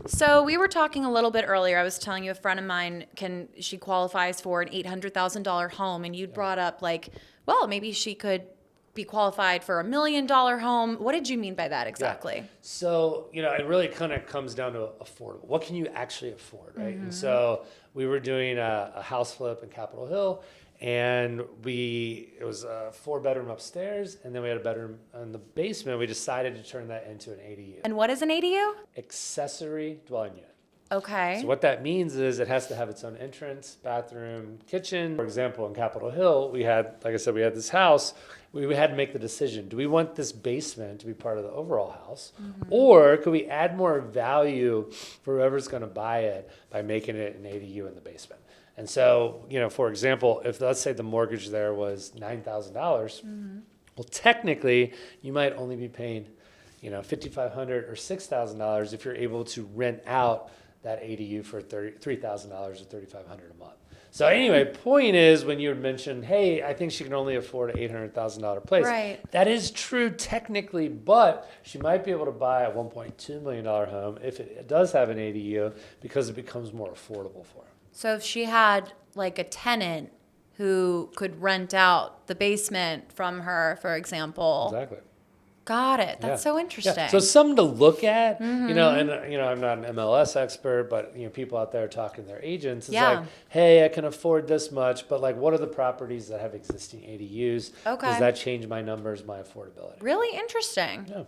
So we were talking a little bit earlier. I was telling you a friend of mine she qualifies for an $800,000 home, and you'd brought up like, well, maybe she could be qualified for $1 million home. What did you mean by that exactly? Yeah. So, it really kind of comes down to affordable. What can you actually afford, right? And so we were doing a house flip in Capitol Hill, and it was a 4-bedroom upstairs, and then we had a bedroom in the basement. We decided to turn that into an ADU. And what is an ADU? Accessory Dwelling Unit. Okay. So what that means is it has to have its own entrance, bathroom, kitchen. For example, in Capitol Hill, we had this house. We had to make the decision. Do we want this basement to be part of the overall house? Or could we add more value for whoever's going to buy it by making it an ADU in the basement? And so, for example, if let's say the mortgage there was $9,000, well, technically you might only be paying, $5,500 or $6,000 if you're able to rent out that ADU for $3,000 or $3,500 a month. So anyway, point is when you mentioned, hey, I think she can only afford an $800,000 place. Right. That is true technically, but she might be able to buy a $1.2 million home if it does have an ADU because it becomes more affordable for her. So if she had like a tenant who could rent out the basement from her, for example. Exactly. Got it. That's so interesting. Yeah. So something to look at, and I'm not an MLS expert, but people out there talking to their agents. It's like, hey, I can afford this much, but like, what are the properties that have existing ADUs? Okay. Does that change my numbers, my affordability? Really interesting. Yeah.